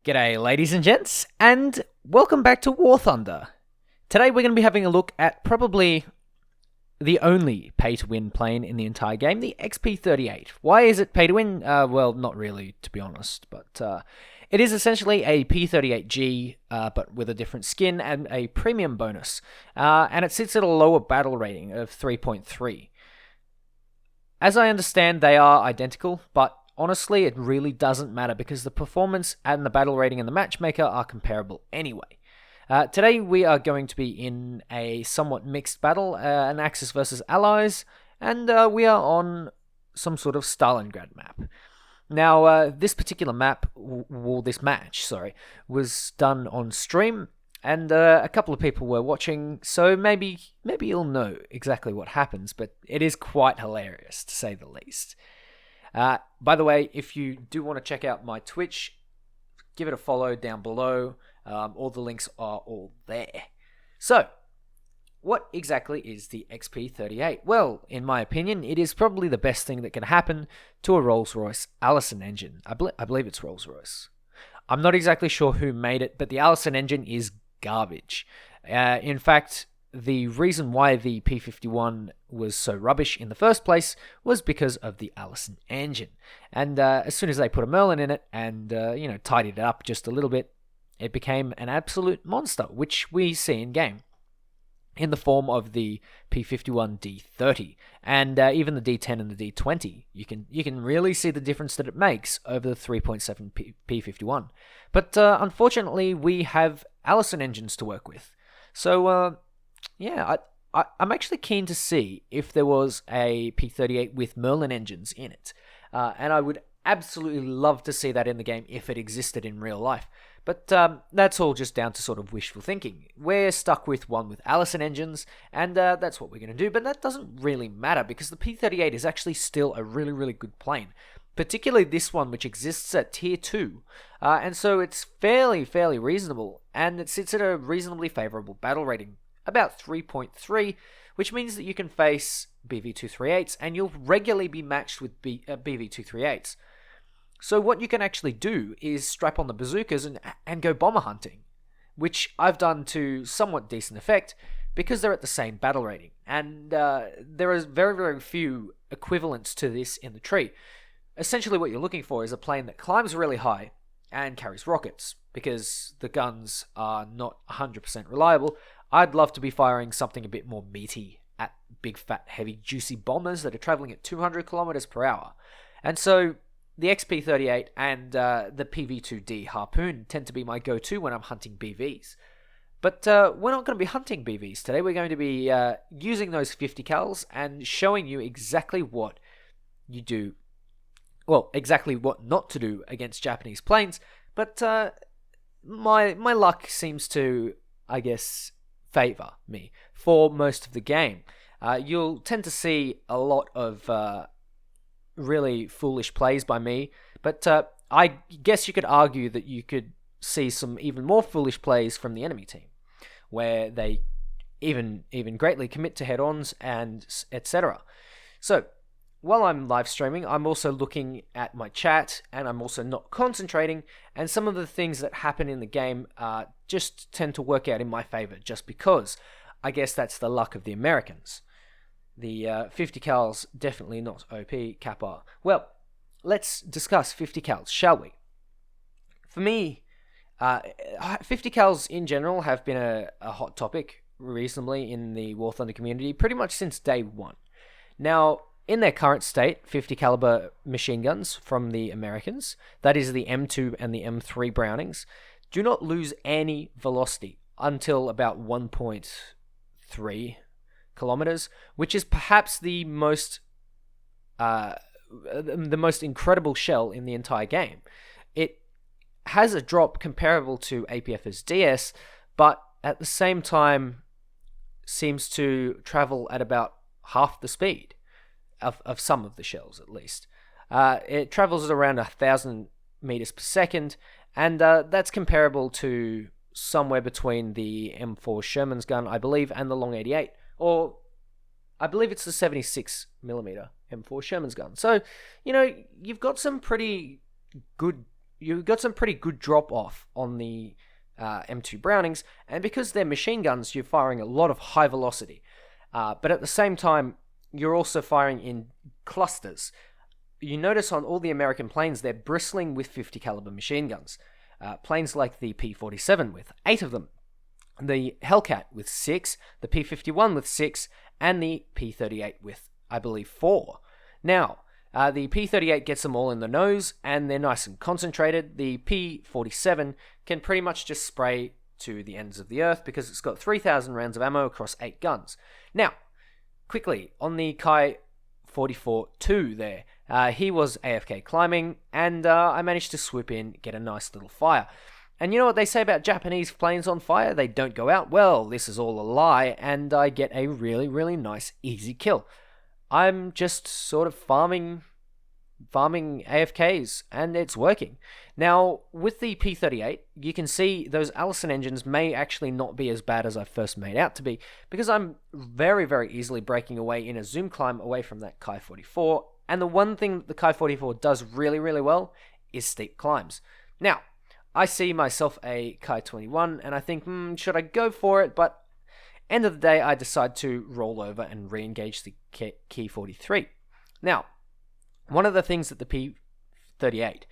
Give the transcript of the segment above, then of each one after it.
G'day, ladies and gents, and welcome back to War Thunder. Today we're going to be having a look at probably the only pay-to-win plane in the entire game, the XP38. Why is it pay-to-win? Well, not really, to be honest, but it is essentially a P38G, but with a different skin and a premium bonus, and it sits at a lower battle rating of 3.3. As I understand, they are identical, but honestly, it really doesn't matter because the performance and the battle rating and the matchmaker are comparable anyway. Today we are going to be in a somewhat mixed battle, an Axis versus Allies, and we are on some sort of Stalingrad map. Now, this particular map, this match, was done on stream, and a couple of people were watching, so maybe you'll know exactly what happens, but it is quite hilarious, to say the least. By the way, if you do want to check out my Twitch, give it a follow down below. All the links are all there. So, what exactly is the XP38? Well, in my opinion, it is probably the best thing that can happen to a Rolls-Royce Allison engine. I believe it's Rolls-Royce. I'm not exactly sure who made it, but the Allison engine is garbage. In fact, the reason why the P51 was so rubbish in the first place was because of the Allison engine. And as soon as they put a Merlin in it and, tidied it up just a little bit, it became an absolute monster, which we see in game in the form of the P51 D30 and even the D10 and the D20. You can really see the difference that it makes over the 3.7 P51. But unfortunately, we have Allison engines to work with. So, I'm actually keen to see if there was a P38 with Merlin engines in it. And I would absolutely love to see that in the game if it existed in real life. But that's all just down to sort of wishful thinking. We're stuck with one with Allison engines, and that's what we're going to do. But that doesn't really matter because the P38 is actually still a really, really good plane. Particularly this one, which exists at Tier 2. And so it's fairly reasonable, and it sits at a reasonably favorable battle rating. About 3.3, which means that you can face BV238s and you'll regularly be matched with BV238s. So what you can actually do is strap on the bazookas and go bomber hunting, which I've done to somewhat decent effect because they're at the same battle rating. And there is very few equivalents to this in the tree. Essentially what you're looking for is a plane that climbs really high and carries rockets, because the guns are not 100% reliable. I'd love to be firing something a bit more meaty at big, fat, heavy, juicy bombers that are traveling at 200 kilometers per hour. And so the XP38 and the PV2D Harpoon tend to be my go-to when I'm hunting BVs. But we're not going to be hunting BVs today. We're going to be using those 50 cals and showing you exactly what you do. Well, exactly what not to do against Japanese planes. But my luck seems to, I guess, favor me for most of the game. You'll tend to see a lot of really foolish plays by me, but I guess you could argue that you could see some even more foolish plays from the enemy team, where they even greatly commit to head-ons and etc. So while I'm live streaming, I'm also looking at my chat, and I'm also not concentrating, and some of the things that happen in the game just tend to work out in my favor, just because I guess that's the luck of the Americans. The 50 cals definitely not OP, Kappa. Well, let's discuss 50 cals, shall we? For me, 50 cals in general have been a hot topic recently in the War Thunder community, pretty much since day one. Now, in their current state, 50 caliber machine guns from the Americans, that is the M2 and the M3 Brownings, do not lose any velocity until about 1.3 kilometers, which is perhaps the most incredible shell in the entire game. It has a drop comparable to APF's DS, but at the same time seems to travel at about half the speed of some of the shells, at least. It travels at around 1,000 meters per second, and that's comparable to somewhere between the M4 Sherman's gun, I believe, and the Long 88, or I believe it's the 76mm M4 Sherman's gun. So, you've got some pretty good you got some pretty good drop off on the M2 Brownings, and because they're machine guns, you're firing a lot of high velocity. But at the same time, you're also firing in clusters. You notice on all the American planes, they're bristling with 50 caliber machine guns. Planes like the P-47 with 8 of them, the Hellcat with 6, the P-51 with 6, and the P-38 with, I believe, 4. Now, the P-38 gets them all in the nose, and they're nice and concentrated. The P-47 can pretty much just spray to the ends of the earth because it's got 3,000 rounds of ammo across 8 guns. Now, quickly, on the Kai 44-2 there, he was AFK climbing, and I managed to swoop in, get a nice little fire. And you know what they say about Japanese planes on fire? They don't go out. Well, this is all a lie, and I get a really, really nice, easy kill. I'm just sort of farming AFKs, and it's working. Now, with the P-38, you can see those Allison engines may actually not be as bad as I first made out to be, because I'm very, very easily breaking away in a zoom climb away from that Kai 44, and the one thing that the Kai 44 does really, really well is steep climbs. Now, I see myself a Kai 21, and I think, should I go for it? But end of the day, I decide to roll over and re-engage the Ki 43. Now, one of the things that the P-38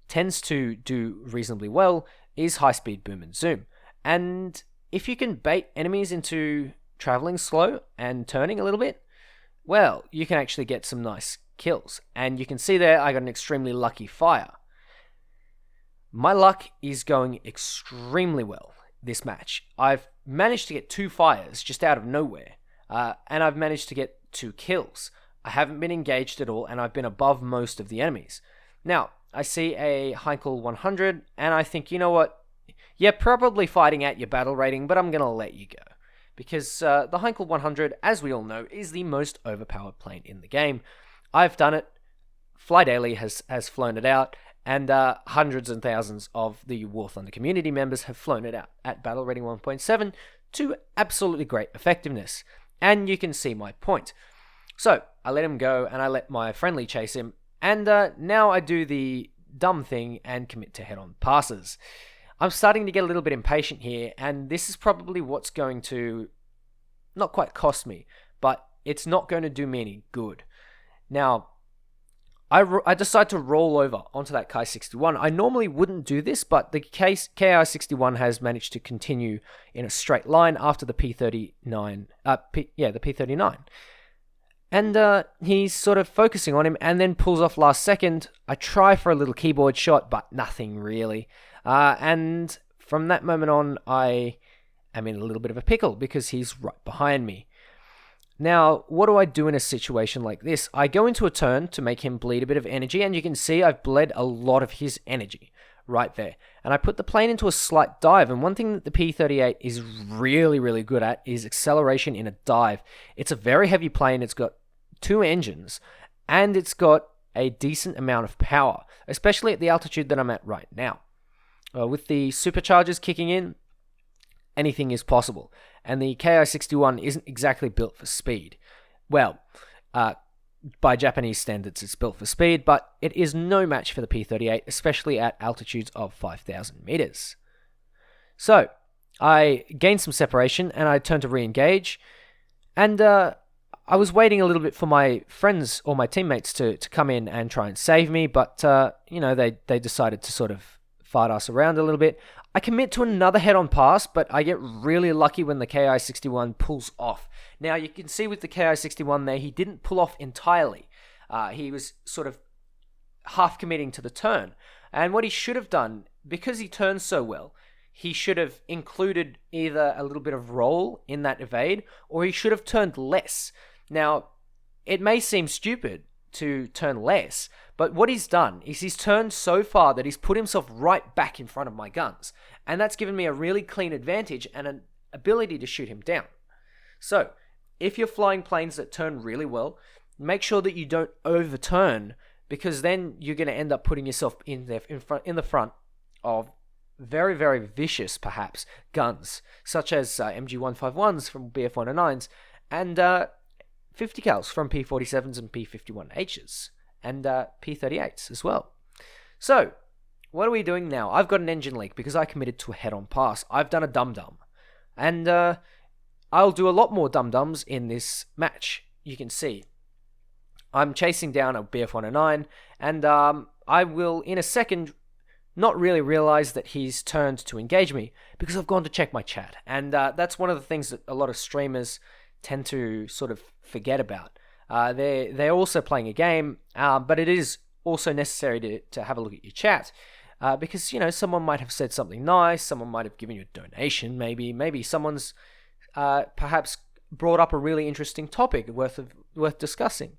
tends to do reasonably well is high-speed boom and zoom. And if you can bait enemies into traveling slow and turning a little bit, well, you can actually get some nice kills. And you can see there, I got an extremely lucky fire. My luck is going extremely well this match. I've managed to get 2 fires just out of nowhere, and I've managed to get 2 kills. I haven't been engaged at all, and I've been above most of the enemies. Now, I see a Heinkel 100, and I think, you know what? You're probably fighting at your battle rating, but I'm going to let you go. Because the Heinkel 100, as we all know, is the most overpowered plane in the game. I've done it. Fly Daily has flown it out, and hundreds and thousands of the War Thunder community members have flown it out at battle rating 1.7 to absolutely great effectiveness. And you can see my point. So, I let him go, and I let my friendly chase him, and now I do the dumb thing and commit to head-on passes. I'm starting to get a little bit impatient here, and this is probably what's going to not quite cost me, but it's not going to do me any good. Now, I decide to roll over onto that Kai 61. I normally wouldn't do this, but the Ki 61 has managed to continue in a straight line after the P39. The P39. And he's sort of focusing on him and then pulls off last second. I try for a little keyboard shot, but nothing really. And from that moment on, I am in a little bit of a pickle because he's right behind me. Now, what do I do in a situation like this? I go into a turn to make him bleed a bit of energy, and you can see I've bled a lot of his energy right there. And I put the plane into a slight dive, and one thing that the P-38 is really, really good at is acceleration in a dive. It's a very heavy plane, it's got 2 engines, and it's got a decent amount of power, especially at the altitude that I'm at right now. With the superchargers kicking in, anything is possible. And the Ki-61 isn't exactly built for speed. Well, by Japanese standards, it's built for speed, but it is no match for the P-38, especially at altitudes of 5,000 meters. So, I gained some separation, and I turned to re-engage, and I was waiting a little bit for my friends or my teammates to come in and try and save me, but, they decided to sort of fight us around a little bit. I commit to another head-on pass, but I get really lucky when the Ki-61 pulls off. Now, you can see with the Ki-61 there, he didn't pull off entirely. He was sort of half committing to the turn. And what he should have done, because he turned so well, he should have included either a little bit of roll in that evade, or he should have turned less. Now, it may seem stupid to turn less, but what he's done is he's turned so far that he's put himself right back in front of my guns, and that's given me a really clean advantage and an ability to shoot him down. So, if you're flying planes that turn really well, make sure that you don't overturn, because then you're going to end up putting yourself in the front of very, very vicious, perhaps, guns, such as MG151s from BF109s, and 50 cals from P47s and P51Hs, and P38s as well. So, what are we doing now? I've got an engine leak because I committed to a head-on pass. I've done a dum-dum. And I'll do a lot more dum-dums in this match. You can see I'm chasing down a BF-109, and I will, in a second, not really realize that he's turned to engage me because I've gone to check my chat. And that's one of the things that a lot of streamers tend to sort of forget about. They're also playing a game, but it is also necessary to have a look at your chat. Because, someone might have said something nice, someone might have given you a donation, maybe someone's perhaps brought up a really interesting topic worth discussing.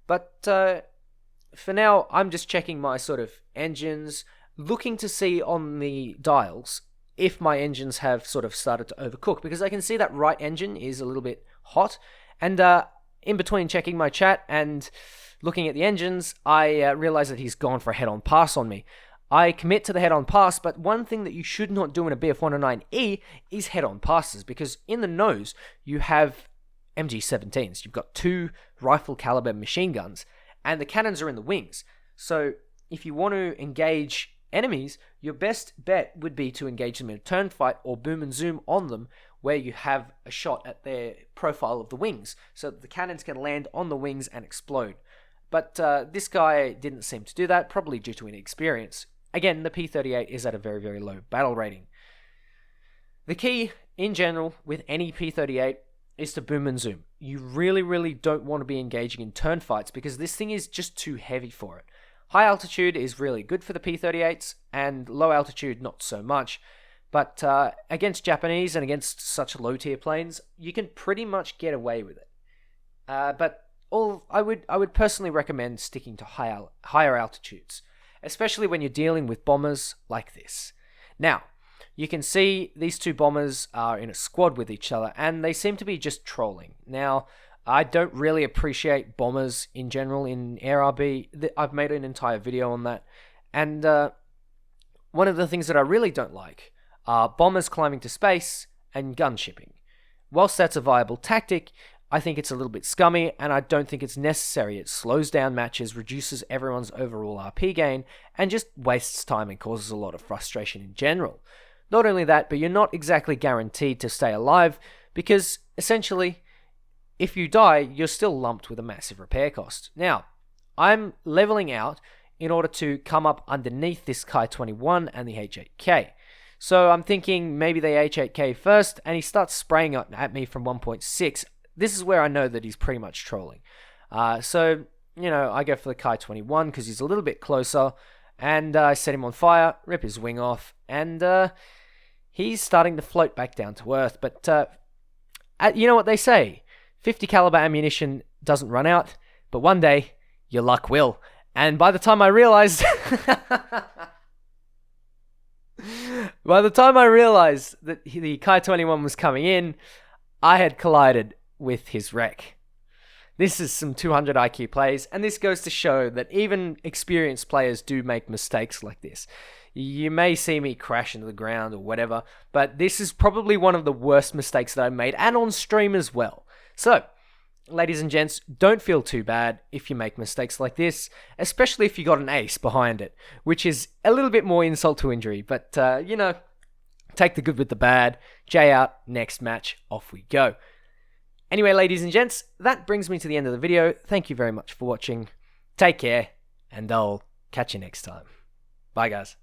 But for now, I'm just checking my sort of engines, looking to see on the dials if my engines have sort of started to overcook, because I can see that right engine is a little bit hot. And in between checking my chat and looking at the engines, I realize that he's gone for a head-on pass on me. I commit to the head-on pass, but one thing that you should not do in a BF-109E is head-on passes, because in the nose, you have MG17s. You've got 2 rifle caliber machine guns, and the cannons are in the wings. So if you want to engage enemies, your best bet would be to engage them in a turn fight or boom and zoom on them, where you have a shot at their profile of the wings, so that the cannons can land on the wings and explode. But this guy didn't seem to do that, probably due to inexperience. Again, the P38 is at a very, very low battle rating. The key, in general, with any P38 is to boom and zoom. You really, really don't want to be engaging in turn fights because this thing is just too heavy for it. High altitude is really good for the P38s, and low altitude not so much. But against Japanese and against such low-tier planes, you can pretty much get away with it. But I would personally recommend sticking to higher altitudes, especially when you're dealing with bombers like this. Now, you can see these 2 bombers are in a squad with each other, and they seem to be just trolling. Now, I don't really appreciate bombers in general in AirRB. I've made an entire video on that. And one of the things that I really don't like are bombers climbing to space and gun shipping. Whilst that's a viable tactic, I think it's a little bit scummy, and I don't think it's necessary. It slows down matches, reduces everyone's overall RP gain, and just wastes time and causes a lot of frustration in general. Not only that, but you're not exactly guaranteed to stay alive, because essentially, if you die, you're still lumped with a massive repair cost. Now, I'm leveling out in order to come up underneath this Kai-21 and the H8K. So I'm thinking maybe the H8K first, and he starts spraying at me from 1.6. This is where I know that he's pretty much trolling. So, I go for the Kai-21 because he's a little bit closer, and I set him on fire, rip his wing off, and he's starting to float back down to earth. But you know what they say? 50 caliber ammunition doesn't run out, but one day your luck will. And by the time I realized that the Kai-21 was coming in, I had collided with his wreck. This is some 200 IQ plays, and this goes to show that even experienced players do make mistakes like this. You may see me crash into the ground or whatever, but this is probably one of the worst mistakes that I made, and on stream as well. So, ladies and gents, don't feel too bad if you make mistakes like this, especially if you got an ace behind it, which is a little bit more insult to injury, but, take the good with the bad. J out, next match, off we go. Anyway, ladies and gents, that brings me to the end of the video. Thank you very much for watching. Take care, and I'll catch you next time. Bye, guys.